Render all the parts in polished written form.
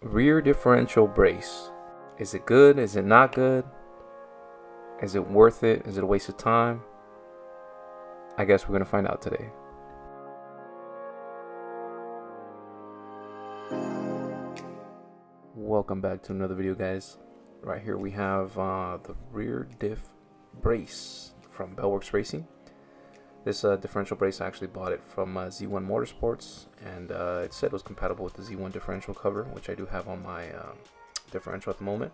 Rear differential brace. Is it good? Is it not good? Is it worth it? Is it a waste of time? I guess we're going to find out today. Welcome back to another video, guys. Right here we have the rear diff brace from Bellworks Racing. This differential brace, I actually bought it from Z1 Motorsports, and it said it was compatible with the Z1 differential cover, which I do have on my differential at the moment.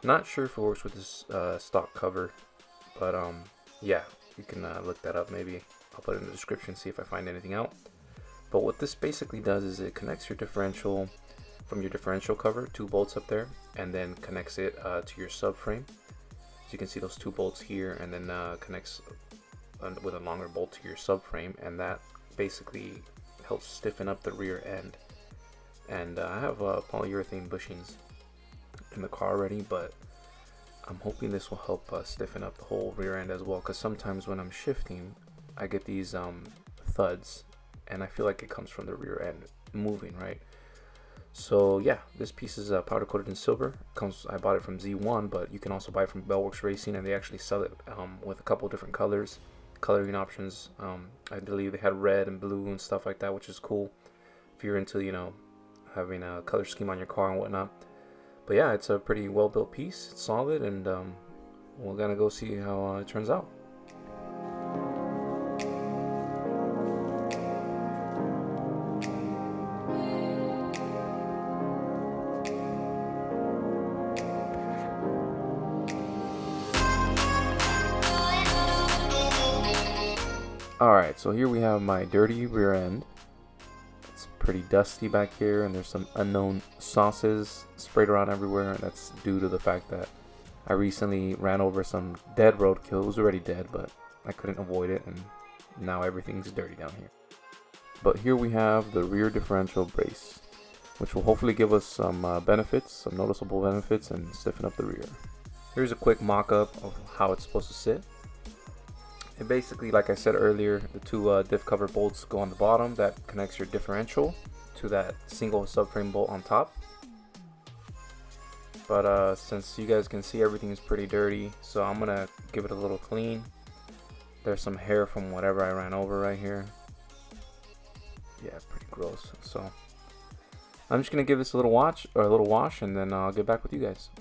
Not sure if it works with this stock cover, but yeah, you can look that up. Maybe I'll put it in the description, see if I find anything out. But what this basically does is it connects your differential from your differential cover, 2 bolts up there, and then connects it to your subframe. So you can see those 2 bolts here, and then connects with a longer bolt to your subframe, and that basically helps stiffen up the rear end. And I have polyurethane bushings in the car already, but I'm hoping this will help stiffen up the whole rear end as well, because sometimes when I'm shifting I get these thuds, and I feel like it comes from the rear end moving, right? So yeah, this piece is powder coated in silver. I bought it from Z1, but you can also buy it from Bellworks Racing, and they actually sell it with a couple different colors, coloring options. I believe they had red and blue and stuff like that, which is cool if you're into, you know, having a color scheme on your car and whatnot. But yeah, it's a pretty well built piece. It's solid, and we're gonna go see how it turns out. Alright, so here we have my dirty rear end. It's pretty dusty back here, and there's some unknown sauces sprayed around everywhere, and that's due to the fact that I recently ran over some dead roadkill. It was already dead, but I couldn't avoid it, and now everything's dirty down here. But here we have the rear differential brace, which will hopefully give us some benefits, some noticeable benefits, and stiffen up the rear. Here's a quick mock-up of how it's supposed to sit. And basically, like I said earlier, the 2 diff cover bolts go on the bottom that connects your differential to that single subframe bolt on top. But since you guys can see, everything is pretty dirty, so I'm gonna give it a little clean. There's some hair from whatever I ran over right here. Yeah, pretty gross. So I'm just gonna give this a little wash, and then I'll get back with you guys.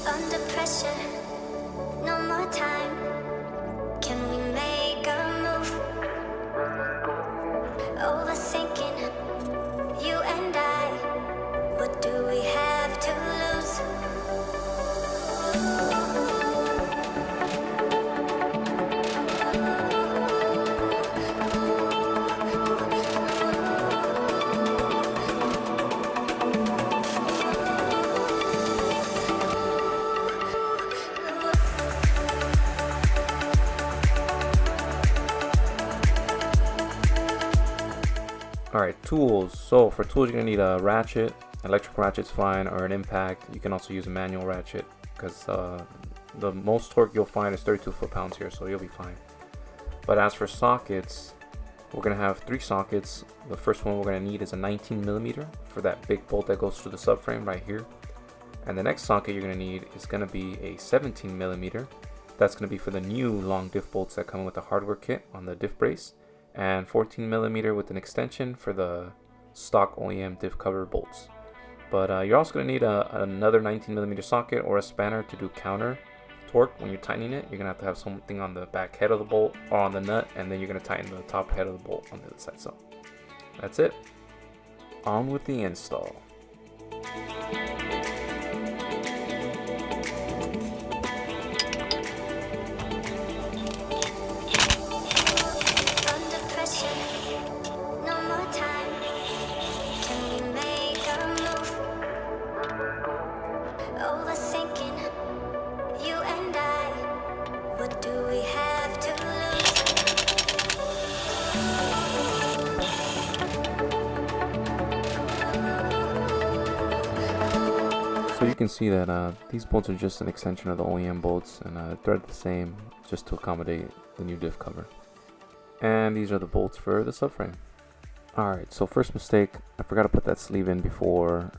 Under pressure, no more time. Can we make a move? Overthinking, you and I. What do we have to lose? Alright, tools. So for tools, you're going to need a ratchet. Electric ratchet's fine, or an impact. You can also use a manual ratchet, because the most torque you'll find is 32 foot-pounds here, so you'll be fine. But as for sockets, we're going to have 3 sockets. The first one we're going to need is a 19mm for that big bolt that goes through the subframe right here. And the next socket you're going to need is going to be a 17mm. That's going to be for the new long diff bolts that come with the hardware kit on the diff brace. And 14mm with an extension for the stock OEM diff cover bolts. But you're also going to need another 19mm socket or a spanner to do counter torque when you're tightening it. You're going to have something on the back head of the bolt or on the nut, and then you're going to tighten the top head of the bolt on the other side. So that's it. On with the install. What do we have to lose? So you can see that these bolts are just an extension of the OEM bolts, and they're the same just to accommodate the new diff cover. And these are the bolts for the subframe. Alright, so first mistake, I forgot to put that sleeve in before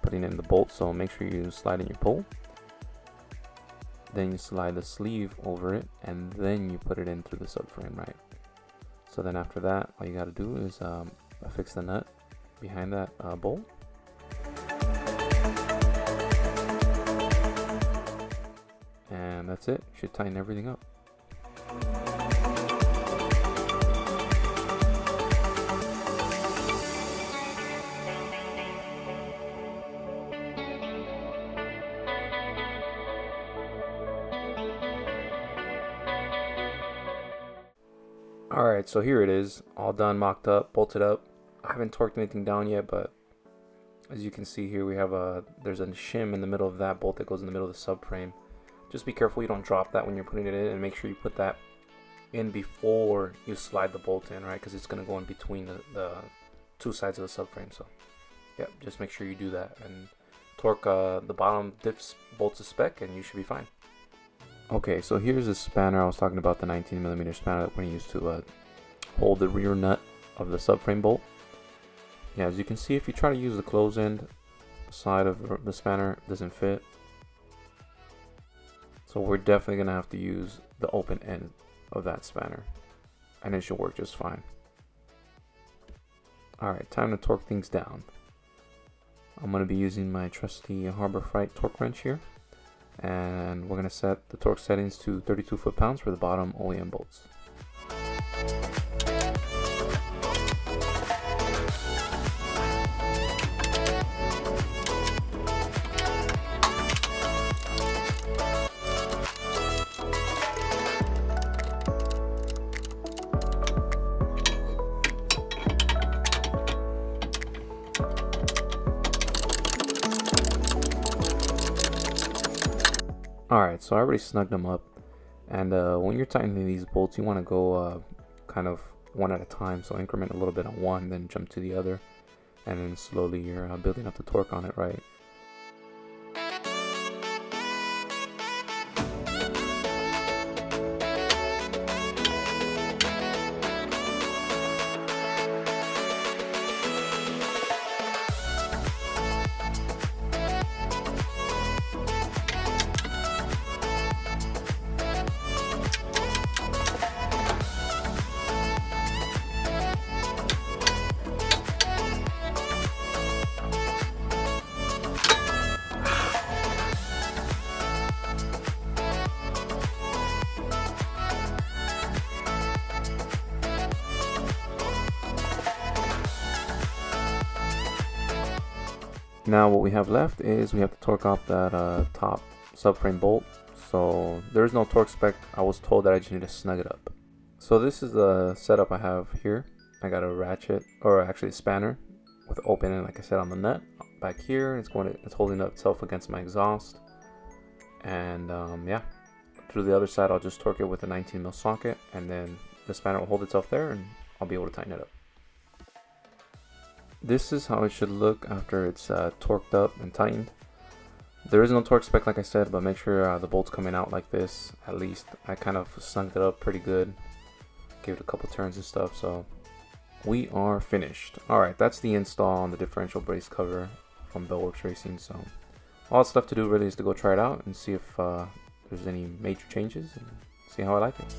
putting in the bolt, so make sure you slide in your pole. Then you slide the sleeve over it, and then you put it in through the subframe, right? So then after that, all you gotta do is affix the nut behind that bolt. And that's it. You should tighten everything up. Alright, so here it is, all done, mocked up, bolted up. I haven't torqued anything down yet, but as you can see here, we have there's a shim in the middle of that bolt that goes in the middle of the subframe. Just be careful you don't drop that when you're putting it in, and make sure you put that in before you slide the bolt in, right? Because it's going to go in between the two sides of the subframe. So yeah, just make sure you do that and torque the bottom diff bolts to spec, and you should be fine. Okay, so here's the spanner I was talking about, the 19mm spanner that we're going to use to hold the rear nut of the subframe bolt. Yeah, as you can see, if you try to use the close end side of the spanner, it doesn't fit. So we're definitely going to have to use the open end of that spanner, and it should work just fine. Alright, time to torque things down. I'm going to be using my trusty Harbor Freight torque wrench here, and we're going to set the torque settings to 32 foot-pounds for the bottom OEM bolts. Alright, so I already snugged them up, and when you're tightening these bolts, you want to go kind of one at a time, so increment a little bit on one, then jump to the other, and then slowly you're building up the torque on it, right? Now what we have left is we have to torque off that top subframe bolt. So there's no torque spec. I was told that I just need to snug it up. So this is the setup I have here. I got a ratchet, or actually a spanner with open end, like I said, on the nut back here. It's holding up itself against my exhaust, and yeah, through the other side I'll just torque it with a 19mm socket, and then the spanner will hold itself there, and I'll be able to tighten it up. This is how it should look after it's torqued up and tightened. There is no torque spec, like I said, but make sure the bolt's coming out like this. At least I kind of snugged it up pretty good, gave it a couple turns and stuff, so we are finished. Alright, that's the install on the differential brace cover from Bellworks Racing. So all that's left to do really is to go try it out and see if there's any major changes, and see how I like it.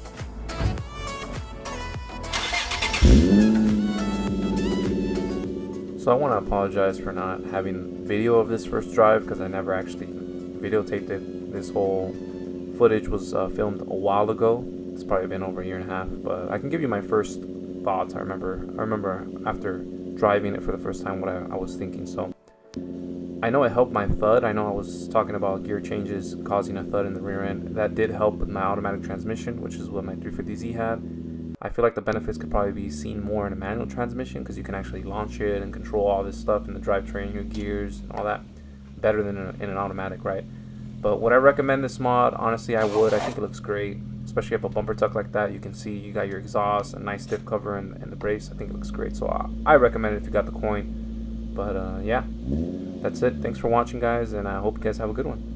So I want to apologize for not having video of this first drive, because I never actually videotaped it. This whole footage was filmed a while ago. It's probably been over a year and a half, but I can give you my first thoughts. I remember after driving it for the first time what I was thinking. So I know it helped my thud. I know I was talking about gear changes causing a thud in the rear end. That did help with my automatic transmission, which is what my 350Z had. I feel like the benefits could probably be seen more in a manual transmission, because you can actually launch it and control all this stuff in the drivetrain, your gears, and all that better than in an automatic, right? But would I recommend this mod? Honestly, I would. I think it looks great, especially if you have a bumper tuck like that. You can see you got your exhaust, a nice diff cover, and the brace. I think it looks great. So I recommend it if you got the coin. But yeah, that's it. Thanks for watching, guys, and I hope you guys have a good one.